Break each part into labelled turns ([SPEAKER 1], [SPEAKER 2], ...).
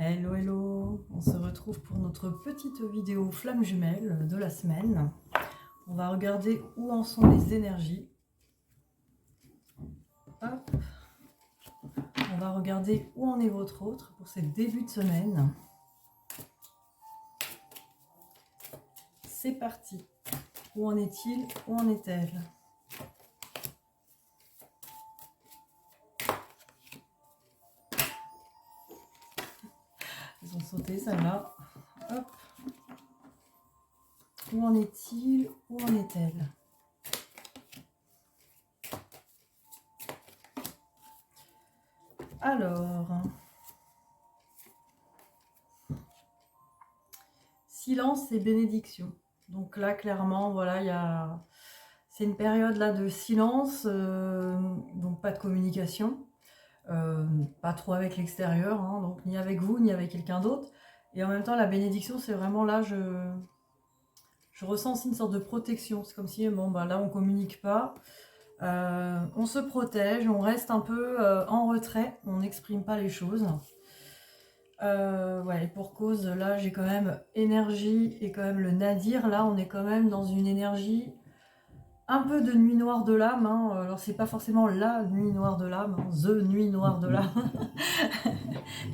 [SPEAKER 1] Hello, hello! On se retrouve pour notre petite vidéo flamme jumelle de la semaine. On va regarder où en sont les énergies. Hop. On va regarder où en est votre autre pour ces débuts de semaine. C'est parti! Où en est-il? Où en est-elle? Ils ont sauté, celle-là. Hop. Où en est-il? Où en est-elle? Alors, silence et bénédiction. Donc là, clairement, voilà, c'est une période là de silence, donc pas de communication, pas trop avec l'extérieur, hein, donc ni avec vous, ni avec quelqu'un d'autre. Et en même temps, la bénédiction, c'est vraiment là, je ressens aussi une sorte de protection. C'est comme si, bon, bah là, on communique pas. On se protège, on reste un peu en retrait, on n'exprime pas les choses. Ouais, pour cause, là j'ai quand même énergie et quand même le nadir, là on est quand même dans une énergie un peu de nuit noire de l'âme, hein. Alors c'est pas forcément la nuit noire de l'âme, hein, the nuit noire de l'âme,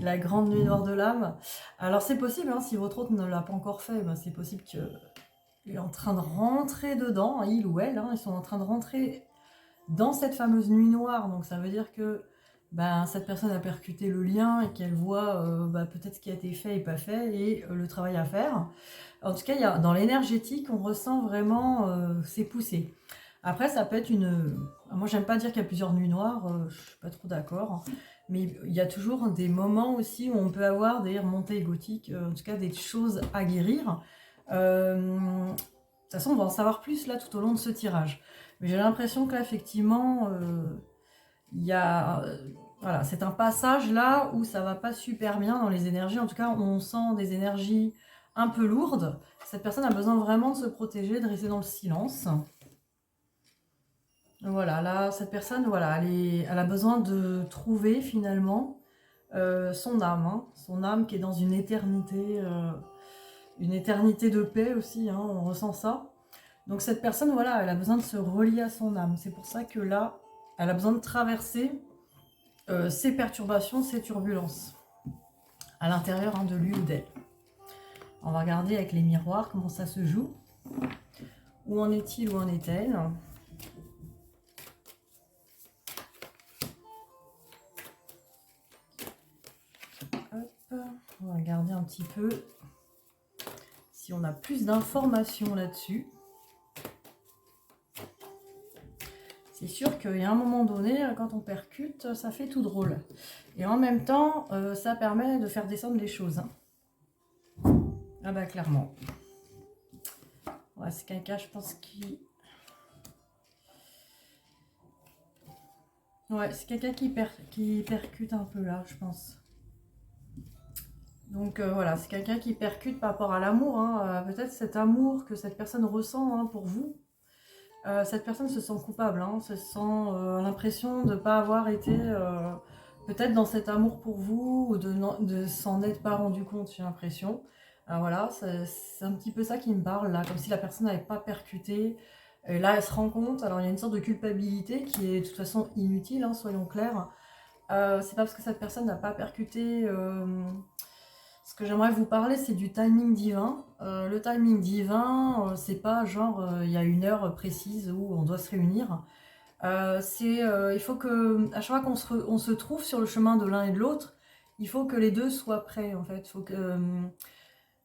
[SPEAKER 1] la grande nuit noire de l'âme. Alors c'est possible, hein, si votre hôte ne l'a pas encore fait, ben, c'est possible qu'il est en train de rentrer dedans, il ou elle, hein, ils sont en train de rentrer dans cette fameuse nuit noire, donc ça veut dire que ben, cette personne a percuté le lien et qu'elle voit peut-être ce qui a été fait et pas fait et le travail à faire. En tout cas, dans l'énergétique, on ressent vraiment ces poussées. Après, ça peut être une... Moi, j'aime pas dire qu'il y a plusieurs nuits noires, je suis pas trop d'accord, mais il y a toujours des moments aussi où on peut avoir des remontées égotiques, en tout cas des choses à guérir. De toute façon, on va en savoir plus là tout au long de ce tirage. Mais j'ai l'impression que là, effectivement, il y a... voilà, c'est un passage là où ça va pas super bien dans les énergies. En tout cas, on sent des énergies un peu lourdes. Cette personne a besoin vraiment de se protéger, de rester dans le silence. Voilà, là, cette personne, voilà, elle a besoin de trouver finalement son âme. Hein. Son âme qui est dans une éternité de paix aussi, hein, on ressent ça. Donc cette personne, voilà, elle a besoin de se relier à son âme. C'est pour ça que là, elle a besoin de traverser ces perturbations, ces turbulences à l'intérieur, hein, de lui ou d'elle. On va regarder avec les miroirs comment ça se joue. Où en est-il, où en est-elle? Hop, on va regarder un petit peu si on a plus d'informations là-dessus. C'est sûr qu'il y a un moment donné, quand on percute, ça fait tout drôle. Et en même temps, ça permet de faire descendre les choses. Hein. Ah bah clairement. Ouais, c'est quelqu'un, je pense, qui... Ouais, c'est quelqu'un qui percute un peu là, je pense. Donc voilà, c'est quelqu'un qui percute par rapport à l'amour. Hein. Peut-être cet amour que cette personne ressent, hein, pour vous. Cette personne se sent coupable, hein, se sent l'impression de ne pas avoir été peut-être dans cet amour pour vous ou de s'en être pas rendu compte, j'ai l'impression. Voilà, c'est un petit peu ça qui me parle là, comme si la personne n'avait pas percuté. Et là, elle se rend compte, alors il y a une sorte de culpabilité qui est de toute façon inutile, hein, soyons clairs. C'est pas parce que cette personne n'a pas percuté. Ce que j'aimerais vous parler, c'est du timing divin. Le timing divin, c'est pas genre il y a une heure précise où on doit se réunir. Il faut que, à chaque fois on se trouve sur le chemin de l'un et de l'autre, il faut que les deux soient prêts en fait. Faut que,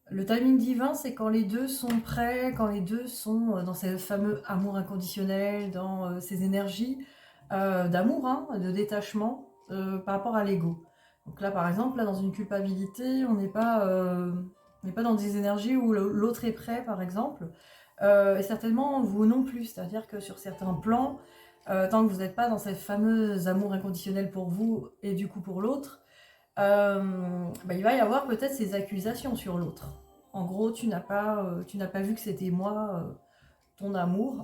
[SPEAKER 1] le timing divin, c'est quand les deux sont prêts, quand les deux sont dans ces fameux amour inconditionnel, dans ces énergies d'amour, hein, de détachement par rapport à l'ego. Donc là, par exemple, là, dans une culpabilité, on n'est pas dans des énergies où l'autre est prêt, par exemple. Et certainement, vous non plus. C'est-à-dire que sur certains plans, tant que vous n'êtes pas dans cette fameuse amour inconditionnel pour vous et du coup pour l'autre, il va y avoir peut-être ces accusations sur l'autre. En gros, tu n'as pas vu que c'était moi, ton amour.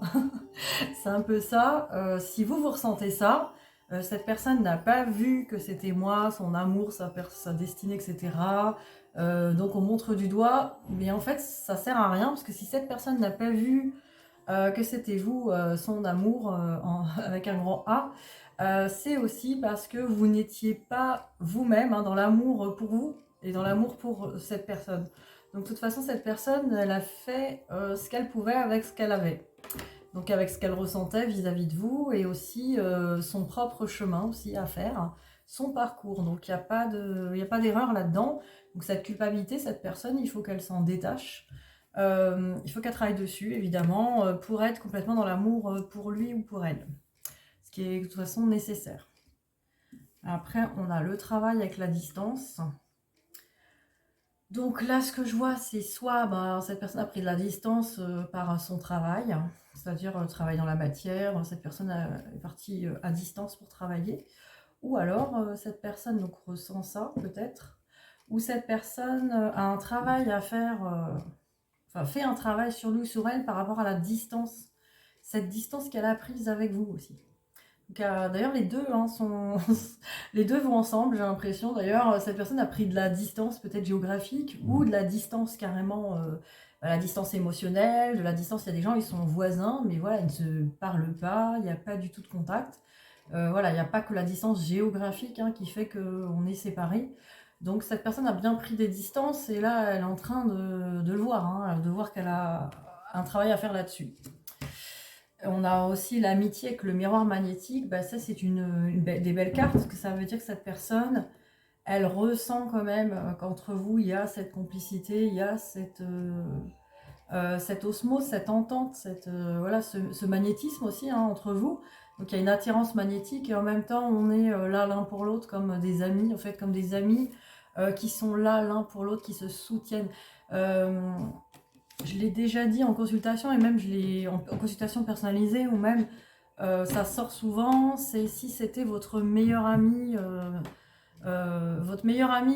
[SPEAKER 1] C'est un peu ça. Si vous ressentez ça, Cette personne n'a pas vu que c'était moi, son amour, sa destinée, etc. Donc on montre du doigt, mais en fait ça sert à rien, parce que si cette personne n'a pas vu que c'était vous, son amour, avec un grand A, c'est aussi parce que vous n'étiez pas vous-même, hein, dans l'amour pour vous et dans l'amour pour cette personne. Donc de toute façon, cette personne, elle a fait ce qu'elle pouvait avec ce qu'elle avait. Donc avec ce qu'elle ressentait vis-à-vis de vous, et aussi son propre chemin aussi à faire, son parcours. Donc il n'y a pas d'erreur là-dedans. Donc cette culpabilité, cette personne, il faut qu'elle s'en détache. Il faut qu'elle travaille dessus, évidemment, pour être complètement dans l'amour pour lui ou pour elle. Ce qui est de toute façon nécessaire. Après, on a le travail avec la distance. Donc là, ce que je vois, c'est soit cette personne a pris de la distance par son travail, c'est-à-dire travail dans la matière, cette personne est partie à distance pour travailler, ou alors cette personne donc, ressent ça peut-être, ou cette personne a un travail à faire, enfin fait un travail sur lui ou sur elle par rapport à la distance, cette distance qu'elle a prise avec vous aussi. D'ailleurs, les deux les deux vont ensemble, j'ai l'impression. D'ailleurs, cette personne a pris de la distance peut-être géographique ou de la distance carrément, la distance émotionnelle, de la distance, il y a des gens, ils sont voisins, mais voilà, ils ne se parlent pas, il n'y a pas du tout de contact. Voilà, il n'y a pas que la distance géographique qui fait qu'on est séparés. Donc cette personne a bien pris des distances et là, elle est en train de le voir, de voir qu'elle a un travail à faire là-dessus. On a aussi l'amitié avec le miroir magnétique. Ça, c'est des belles cartes, parce que ça veut dire que cette personne, elle ressent quand même qu'entre vous, il y a cette complicité, il y a cette osmose, cette entente, voilà, ce magnétisme aussi entre vous. Donc il y a une attirance magnétique et en même temps, on est là l'un pour l'autre comme des amis, en fait, comme des amis qui sont là l'un pour l'autre, qui se soutiennent. Je l'ai déjà dit en consultation, et même je l'ai en consultation personnalisée, ou même ça sort souvent, c'est si c'était votre meilleur ami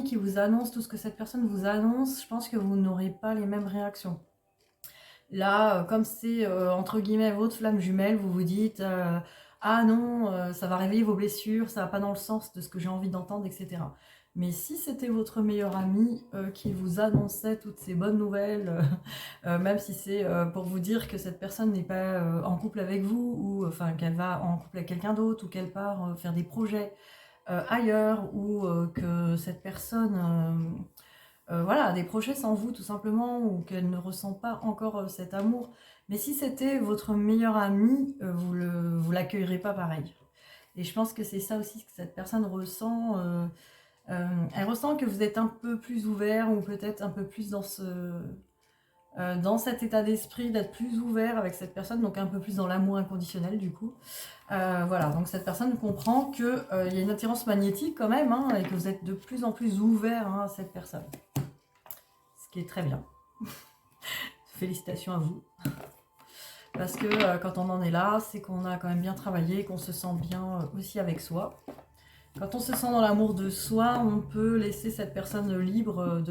[SPEAKER 1] qui vous annonce tout ce que cette personne vous annonce, je pense que vous n'aurez pas les mêmes réactions. Là, comme c'est entre guillemets votre flamme jumelle, vous vous dites ah non, ça va réveiller vos blessures, ça va pas dans le sens de ce que j'ai envie d'entendre, etc. Mais si c'était votre meilleur ami qui vous annonçait toutes ces bonnes nouvelles, même si c'est pour vous dire que cette personne n'est pas en couple avec vous, ou enfin qu'elle va en couple avec quelqu'un d'autre, ou qu'elle part faire des projets ailleurs, ou que cette personne voilà, a des projets sans vous tout simplement, ou qu'elle ne ressent pas encore cet amour. Mais si c'était votre meilleur ami, vous l'accueillerez pas pareil. Et je pense que c'est ça aussi que cette personne ressent. Elle ressent que vous êtes un peu plus ouvert, ou peut-être un peu plus dans cet état d'esprit d'être plus ouvert avec cette personne, donc un peu plus dans l'amour inconditionnel du coup. Voilà, donc cette personne comprend qu'il y a une attirance magnétique quand même, et que vous êtes de plus en plus ouvert à cette personne. Ce qui est très bien. Félicitations à vous. Parce que quand on en est là, c'est qu'on a quand même bien travaillé, qu'on se sent bien aussi avec soi. Quand on se sent dans l'amour de soi, on peut laisser cette personne libre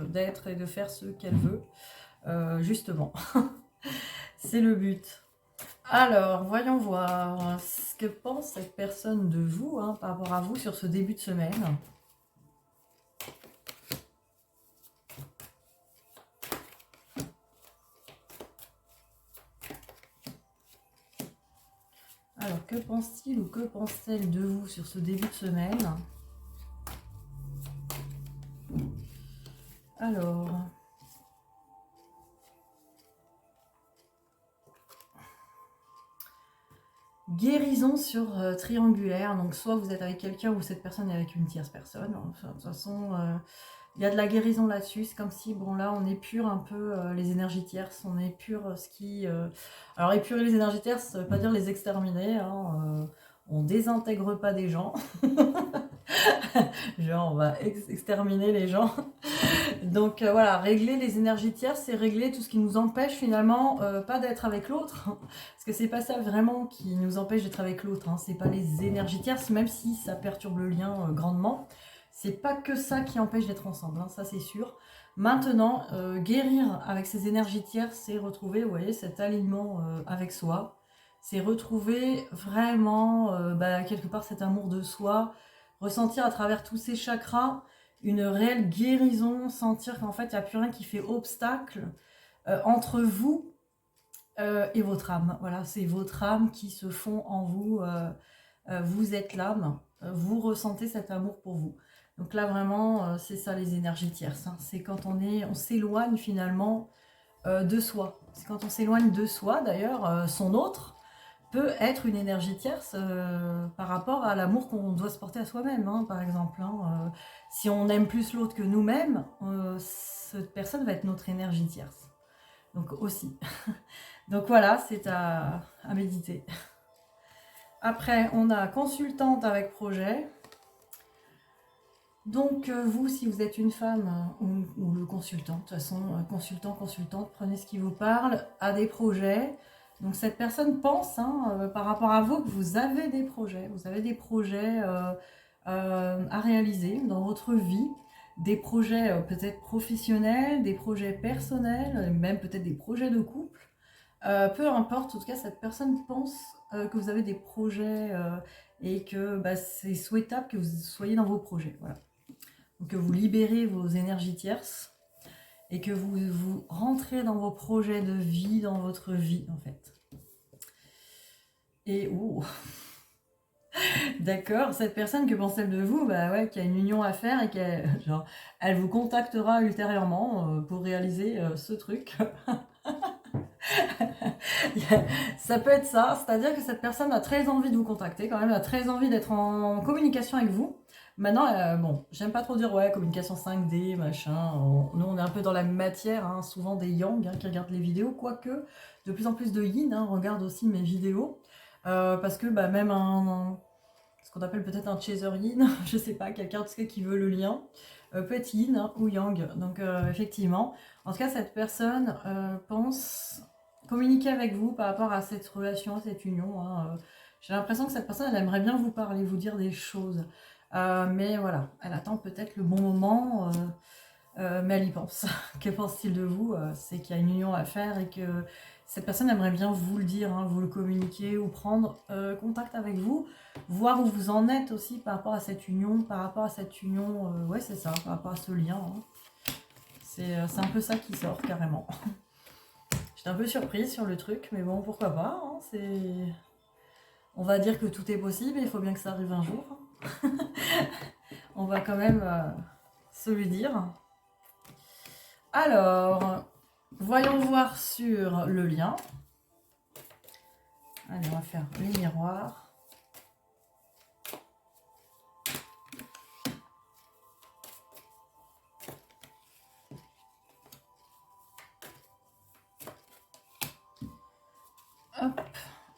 [SPEAKER 1] d'être et de faire ce qu'elle veut. Justement. C'est le but. Alors, voyons voir ce que pense cette personne de vous, par rapport à vous, sur ce début de semaine. Alors, que pense-t-il ou que pense-t-elle de vous sur ce début de semaine? Alors... guérison sur triangulaire, donc soit vous êtes avec quelqu'un ou cette personne est avec une tierce personne. Enfin, de toute façon, il y a de la guérison là-dessus. C'est comme si, bon là, on épure un peu les énergies tierces, on épure ce qui... Alors épurer les énergies tierces, ça veut pas dire les exterminer, on désintègre pas des gens. Genre, on va exterminer les gens. Donc voilà, régler les énergies tierces, c'est régler tout ce qui nous empêche finalement pas d'être avec l'autre. Parce que c'est pas ça vraiment qui nous empêche d'être avec l'autre. C'est pas les énergies tierces, même si ça perturbe le lien grandement. C'est pas que ça qui empêche d'être ensemble, ça c'est sûr. Maintenant, guérir avec ces énergies tierces, c'est retrouver, vous voyez, cet alignement avec soi. c'est retrouver vraiment, quelque part, cet amour de soi, ressentir à travers tous ces chakras une réelle guérison, sentir qu'en fait, il n'y a plus rien qui fait obstacle entre vous et votre âme. Voilà, c'est votre âme qui se fond en vous. Vous êtes l'âme, vous ressentez cet amour pour vous. Donc là, vraiment, c'est ça les énergies tierces. Hein. C'est quand on s'éloigne finalement de soi. C'est quand on s'éloigne de soi, d'ailleurs, son autre peut être une énergie tierce par rapport à l'amour qu'on doit se porter à soi-même, hein, par exemple. Hein. Si on aime plus l'autre que nous-mêmes, cette personne va être notre énergie tierce. Donc aussi. Donc voilà, c'est à méditer. Après, on a consultante avec projet. Donc vous, si vous êtes une femme ou le consultant, de toute façon, consultante, prenez ce qui vous parle, a des projets. Donc cette personne pense, hein, par rapport à vous, que vous avez des projets. Vous avez des projets à réaliser dans votre vie. Des projets peut-être professionnels, des projets personnels, même peut-être des projets de couple. Peu importe, en tout cas, cette personne pense que vous avez des projets et que c'est souhaitable que vous soyez dans vos projets. Voilà. Donc, que vous libérez vos énergies tierces et que vous rentrez dans vos projets de vie, dans votre vie, en fait. Et, d'accord, cette personne, que pense-t-elle de vous? Qui a une union à faire et elle vous contactera ultérieurement pour réaliser ce truc. Ça peut être ça, c'est-à-dire que cette personne a très envie de vous contacter, quand même, a très envie d'être en communication avec vous. Maintenant, bon, j'aime pas trop dire, ouais, communication 5D, machin, nous on est un peu dans la matière, hein, souvent des yang qui regardent les vidéos, quoique de plus en plus de yin regardent aussi mes vidéos, parce que même ce qu'on appelle peut-être un chaser yin, je sais pas, quelqu'un qui veut le lien, peut être yin ou yang, donc effectivement, en tout cas cette personne pense communiquer avec vous par rapport à cette relation, cette union. Hein. J'ai l'impression que cette personne, elle aimerait bien vous parler, vous dire des choses. Mais voilà, elle attend peut-être le bon moment, mais elle y pense. Que pense-t-il de vous? C'est qu'il y a une union à faire et que cette personne aimerait bien vous le dire, hein, vous le communiquer ou prendre contact avec vous, voir où vous en êtes aussi par rapport à cette union, ouais c'est ça, par rapport à ce lien. Hein. C'est un peu ça qui sort carrément. J'étais un peu surprise sur le truc, mais bon, pourquoi pas. Hein, on va dire que tout est possible, il faut bien que ça arrive un jour. On va quand même se le dire. Alors, voyons voir sur le lien. Allez, on va faire les miroirs. Hop.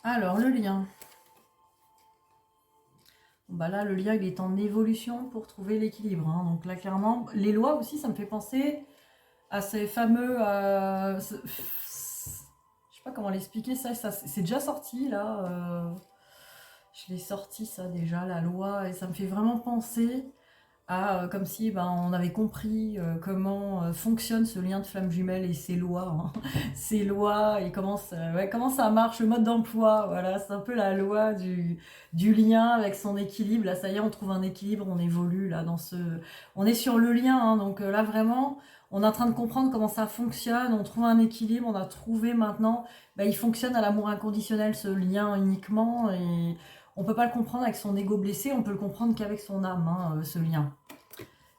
[SPEAKER 1] Alors, le lien. Là, le lien, il est en évolution pour trouver l'équilibre. Hein. Donc là, clairement, les lois aussi, ça me fait penser à ces fameux... je sais pas comment l'expliquer, ça c'est déjà sorti, là. Je l'ai sorti, ça, déjà, la loi. Et ça me fait vraiment penser à comme si on avait compris comment fonctionne ce lien de flamme jumelle et ses lois. Hein. Ses lois et comment ça marche, le mode d'emploi. Voilà, c'est un peu la loi du lien avec son équilibre. Là, ça y est, on trouve un équilibre, on évolue là dans ce... On est sur le lien, hein, donc là vraiment, on est en train de comprendre comment ça fonctionne, on trouve un équilibre, on a trouvé maintenant, il fonctionne à l'amour inconditionnel, ce lien uniquement, et on peut pas le comprendre avec son ego blessé, on peut le comprendre qu'avec son âme, hein, ce lien.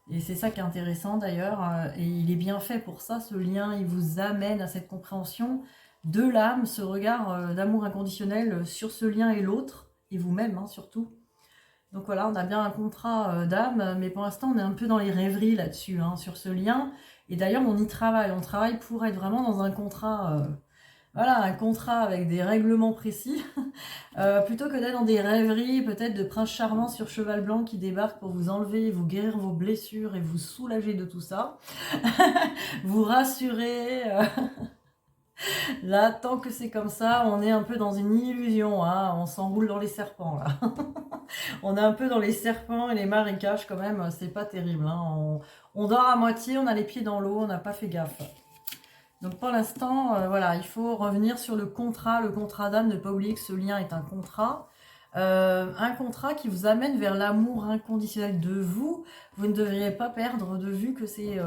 [SPEAKER 1] Et c'est ça qui est intéressant d'ailleurs, et il est bien fait pour ça, ce lien, il vous amène à cette compréhension de l'âme, ce regard d'amour inconditionnel sur ce lien et l'autre, et vous-même hein, surtout. Donc voilà, on a bien un contrat d'âme, mais pour l'instant on est un peu dans les rêveries là-dessus, hein, sur ce lien. Et d'ailleurs on y travaille, on travaille pour être vraiment dans un contrat... Voilà, un contrat avec des règlements précis, plutôt que d'être dans des rêveries, peut-être de prince charmant sur cheval blanc qui débarque pour vous enlever, vous guérir vos blessures et vous soulager de tout ça, vous rassurer. Là, tant que c'est comme ça, on est un peu dans une illusion, hein, on s'enroule dans les serpents, là. On est un peu dans les serpents et les marécages quand même, c'est pas terrible. Hein, on dort à moitié, on a les pieds dans l'eau, on n'a pas fait gaffe. Donc pour l'instant, voilà, il faut revenir sur le contrat d'âme, ne pas oublier que ce lien est un contrat qui vous amène vers l'amour inconditionnel de vous. Vous ne devriez pas perdre de vue que c'est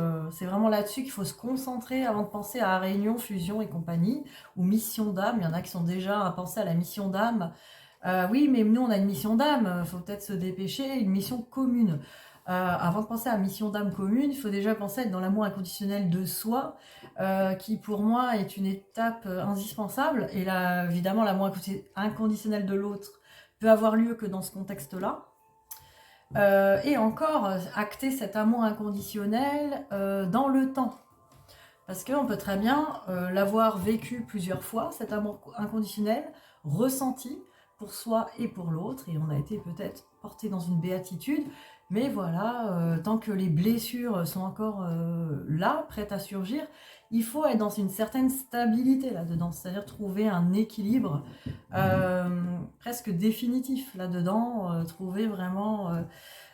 [SPEAKER 1] vraiment là-dessus qu'il faut se concentrer avant de penser à réunion, fusion et compagnie, ou mission d'âme. Il y en a qui sont déjà à penser à la mission d'âme. Oui, mais nous on a une mission d'âme, il faut peut-être se dépêcher, une mission commune. Avant de penser à mission d'âme commune, il faut déjà penser à être dans l'amour inconditionnel de soi, qui pour moi est une étape indispensable. Et là, évidemment, l'amour inconditionnel de l'autre peut avoir lieu que dans ce contexte-là. Et encore, acter cet amour inconditionnel dans le temps. Parce qu'on peut très bien l'avoir vécu plusieurs fois, cet amour inconditionnel, ressenti pour soi et pour l'autre, et on a été peut-être porté dans une béatitude, mais voilà, tant que les blessures sont encore là, prêtes à surgir, il faut être dans une certaine stabilité là-dedans, c'est-à-dire trouver un équilibre presque définitif là-dedans, trouver vraiment...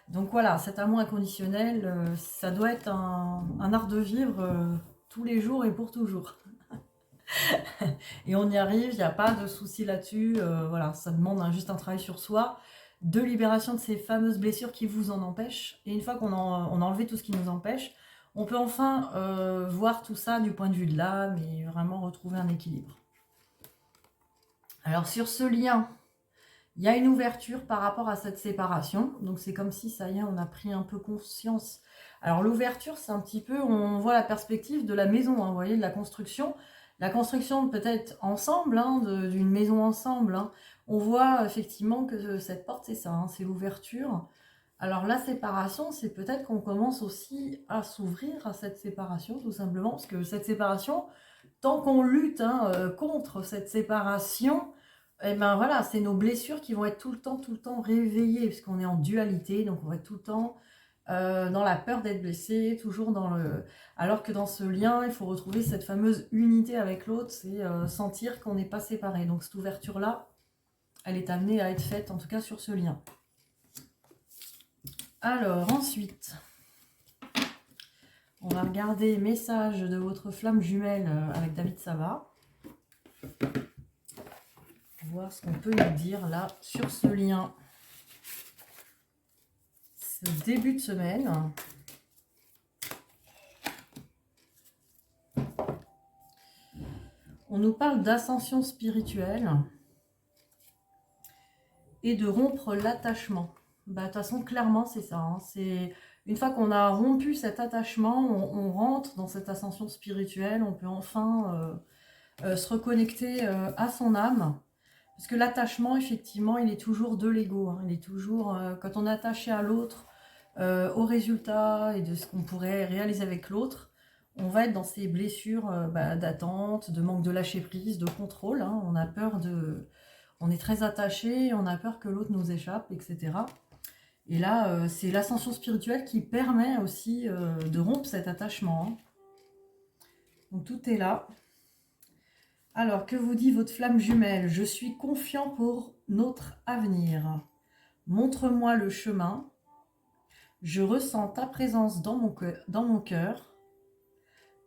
[SPEAKER 1] donc voilà, cet amour inconditionnel, ça doit être un art de vivre tous les jours et pour toujours. Et on y arrive, il n'y a pas de souci là-dessus. Voilà, ça demande juste un travail sur soi, de libération de ces fameuses blessures qui vous en empêchent. Et une fois qu'on a enlevé tout ce qui nous empêche, on peut enfin voir tout ça du point de vue de l'âme et vraiment retrouver un équilibre. Alors sur ce lien, il y a une ouverture par rapport à cette séparation. Donc c'est comme si, ça y est, on a pris un peu conscience. Alors l'ouverture, c'est un petit peu, on voit la perspective de la maison, hein, vous voyez, de la construction. La construction peut-être ensemble, hein, d'une maison ensemble. Hein. On voit effectivement que cette porte, c'est ça, hein, c'est l'ouverture. Alors la séparation, c'est peut-être qu'on commence aussi à s'ouvrir à cette séparation, tout simplement. Parce que cette séparation, tant qu'on lutte contre cette séparation, et ben voilà, c'est nos blessures qui vont être tout le temps réveillées, puisqu'on est en dualité, donc on va être tout le temps dans la peur d'être blessé, toujours dans le... Alors que dans ce lien, il faut retrouver cette fameuse unité avec l'autre, c'est sentir qu'on n'est pas séparés. Donc cette ouverture-là, elle est amenée à être faite, en tout cas sur ce lien. Alors ensuite, on va regarder message de votre flamme jumelle avec David Sava. Voir ce qu'on peut nous dire là sur ce lien. Ce début de semaine. On nous parle d'ascension spirituelle et de rompre l'attachement. Bah, de toute façon, clairement, c'est ça. Hein. C'est une fois qu'on a rompu cet attachement, on rentre dans cette ascension spirituelle. On peut enfin se reconnecter à son âme. Parce que l'attachement, effectivement, il est toujours de l'ego. Hein. Il est toujours, quand on est attaché à l'autre, au résultat et de ce qu'on pourrait réaliser avec l'autre, on va être dans ces blessures d'attente, de manque de lâcher prise, de contrôle. Hein. On a peur de... On est très attaché, on a peur que l'autre nous échappe, etc. Et là, c'est l'ascension spirituelle qui permet aussi de rompre cet attachement. Hein. Donc tout est là. Alors, que vous dit votre flamme jumelle? Je suis confiant pour notre avenir. Montre-moi le chemin. Je ressens ta présence dans mon cœur.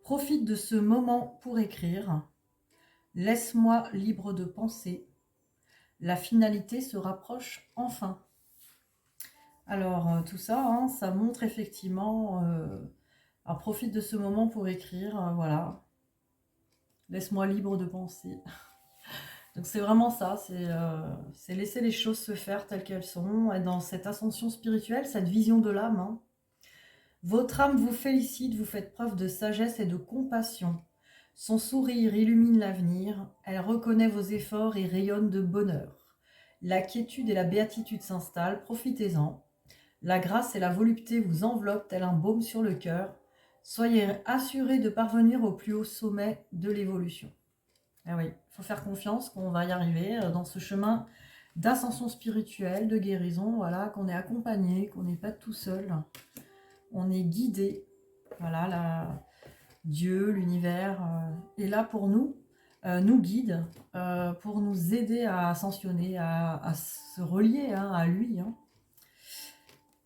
[SPEAKER 1] Profite de ce moment pour écrire. Laisse-moi libre de penser. La finalité se rapproche enfin. Alors, tout ça, hein, ça montre effectivement... alors, profite de ce moment pour écrire, voilà. Laisse-moi libre de penser. Donc c'est vraiment ça, c'est laisser les choses se faire telles qu'elles sont, être dans cette ascension spirituelle, cette vision de l'âme. Hein. Votre âme vous félicite, vous faites preuve de sagesse et de compassion. Son sourire illumine l'avenir, elle reconnaît vos efforts et rayonne de bonheur. La quiétude et la béatitude s'installent, profitez-en. La grâce et la volupté vous enveloppent tel un baume sur le cœur. Soyez assurés de parvenir au plus haut sommet de l'évolution. Eh oui, il faut faire confiance qu'on va y arriver dans ce chemin d'ascension spirituelle, de guérison, voilà, qu'on est accompagné, qu'on n'est pas tout seul. On est guidé. Voilà, Dieu, l'univers est là pour nous, nous guide, pour nous aider à ascensionner, à se relier à lui. Hein.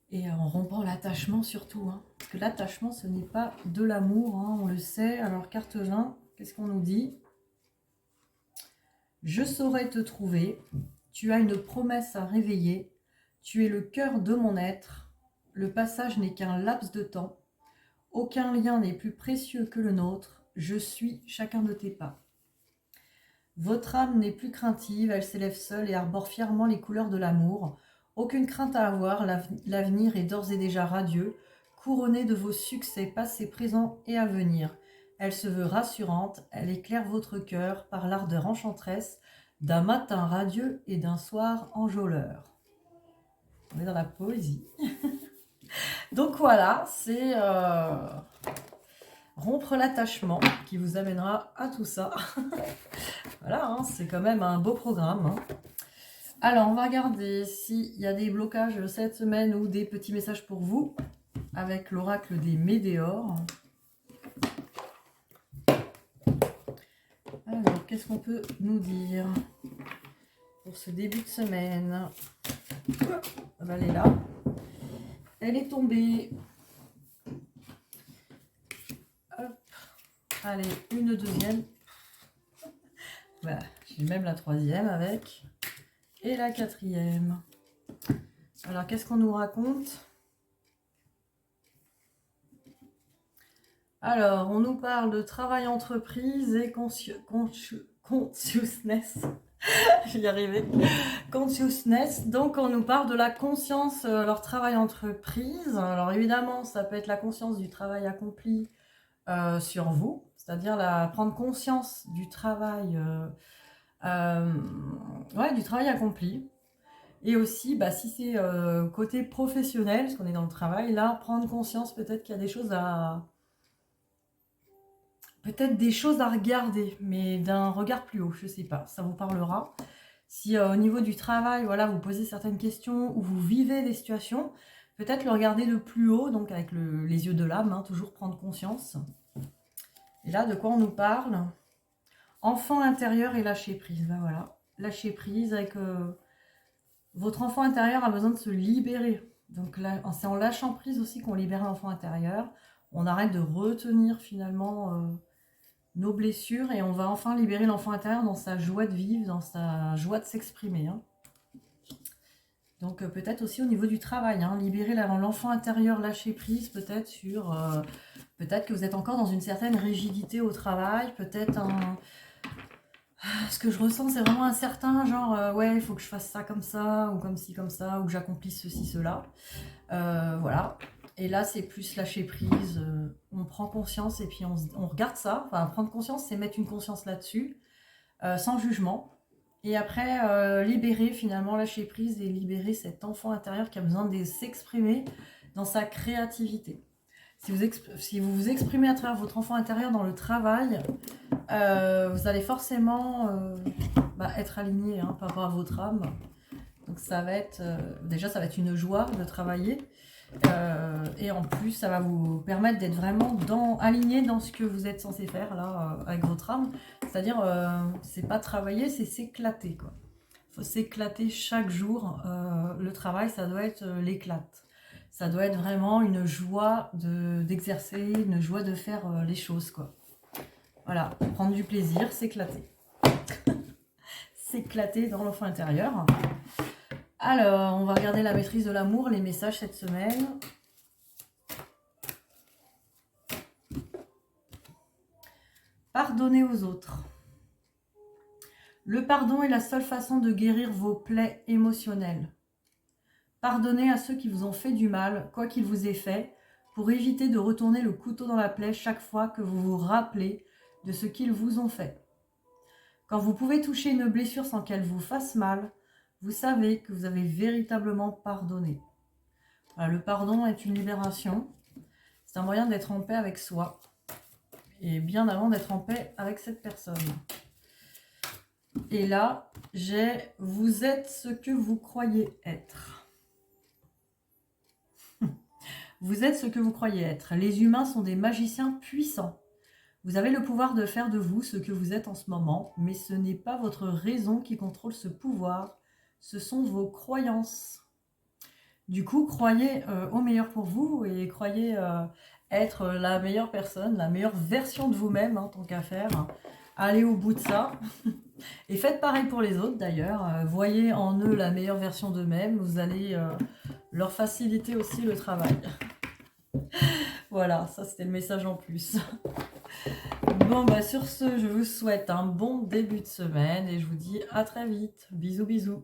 [SPEAKER 1] Et en rompant l'attachement surtout. Hein. Parce que l'attachement, ce n'est pas de l'amour, hein, on le sait. Alors, carte 20. qu'est-ce qu'on nous dit? Je saurai te trouver, tu as une promesse à réveiller, tu es le cœur de mon être, le passage n'est qu'un laps de temps, aucun lien n'est plus précieux que le nôtre, je suis chacun de tes pas. Votre âme n'est plus craintive, elle s'élève seule et arbore fièrement les couleurs de l'amour. Aucune crainte à avoir, l'avenir est d'ores et déjà radieux, couronné de vos succès passés, présents et à venir. Elle se veut rassurante, elle éclaire votre cœur par l'ardeur enchanteresse d'un matin radieux et d'un soir enjôleur. On est dans la poésie. Donc voilà, c'est rompre l'attachement qui vous amènera à tout ça. Voilà, hein, c'est quand même un beau programme. Hein. Alors, on va regarder s'il y a des blocages cette semaine ou des petits messages pour vous avec l'oracle des Médéors. Alors, qu'est-ce qu'on peut nous dire pour ce début de semaine? Elle est là. Elle est tombée. Hop. Allez, une deuxième. Voilà, j'ai même la troisième avec. Et la quatrième. Alors, qu'est-ce qu'on nous raconte? Alors, on nous parle de travail entreprise et consciousness. Je vais y arriver. Consciousness. Donc, on nous parle de la conscience, leur travail entreprise. Alors, évidemment, ça peut être la conscience du travail accompli sur vous, c'est-à-dire prendre conscience du travail, du travail accompli. Et aussi, bah, si c'est côté professionnel, parce qu'on est dans le travail, là, prendre conscience peut-être qu'il y a des choses à... Peut-être des choses à regarder, mais d'un regard plus haut, je sais pas, ça vous parlera. Si au niveau du travail, voilà, vous posez certaines questions ou vous vivez des situations, peut-être le regarder de plus haut, donc avec les yeux de l'âme, hein, toujours prendre conscience. Et là, de quoi on nous parle? Enfant intérieur et lâcher prise, ben voilà, lâcher prise avec... votre enfant intérieur a besoin de se libérer. Donc là, c'est en lâchant prise aussi qu'on libère l'enfant intérieur. On arrête de retenir finalement nos blessures et on va enfin libérer l'enfant intérieur dans sa joie de vivre, dans sa joie de s'exprimer. Hein. Donc peut-être aussi au niveau du travail, hein, libérer l'enfant intérieur, lâcher prise peut-être sur... peut-être que vous êtes encore dans une certaine rigidité au travail, peut-être un... Ce que je ressens, c'est vraiment un certain genre, ouais, il faut que je fasse ça comme ça, ou comme ci, comme ça, ou que j'accomplisse ceci, cela. Voilà. Et là, c'est plus lâcher prise. On prend conscience et puis on regarde ça. Enfin, prendre conscience, c'est mettre une conscience là-dessus, sans jugement. Et après, libérer finalement, lâcher prise et libérer cet enfant intérieur qui a besoin de s'exprimer dans sa créativité. Si vous vous exprimez à travers votre enfant intérieur dans le travail, vous allez forcément être aligné par rapport à votre âme. Donc ça va être, déjà ça va être une joie de travailler. Et en plus ça va vous permettre d'être vraiment aligné dans ce que vous êtes censé faire là avec votre âme. C'est-à-dire, c'est pas travailler, c'est s'éclater quoi. Il faut s'éclater chaque jour. Le travail, ça doit être l'éclate. Ça doit être vraiment une joie d'exercer, une joie de faire les choses, quoi. Voilà, prendre du plaisir, s'éclater. S'éclater dans l'enfant intérieur. Alors, on va regarder la maîtrise de l'amour, les messages cette semaine. Pardonnez aux autres. Le pardon est la seule façon de guérir vos plaies émotionnelles. Pardonnez à ceux qui vous ont fait du mal, quoi qu'il vous ait fait, pour éviter de retourner le couteau dans la plaie chaque fois que vous vous rappelez de ce qu'ils vous ont fait. Quand vous pouvez toucher une blessure sans qu'elle vous fasse mal, vous savez que vous avez véritablement pardonné. Voilà, le pardon est une libération. C'est un moyen d'être en paix avec soi. Et bien avant d'être en paix avec cette personne. Et là, vous êtes ce que vous croyez être. Vous êtes ce que vous croyez être. Les humains sont des magiciens puissants. Vous avez le pouvoir de faire de vous ce que vous êtes en ce moment, mais ce n'est pas votre raison qui contrôle ce pouvoir, ce sont vos croyances. Du coup, croyez au meilleur pour vous et croyez être la meilleure personne, la meilleure version de vous-même, hein, tant qu'à faire. Allez au bout de ça. Et faites pareil pour les autres d'ailleurs. Voyez en eux la meilleure version d'eux-mêmes. Vous allez leur faciliter aussi le travail. Voilà, ça c'était le message en plus. Bon, bah sur ce, je vous souhaite un bon début de semaine et je vous dis à très vite. Bisous, bisous.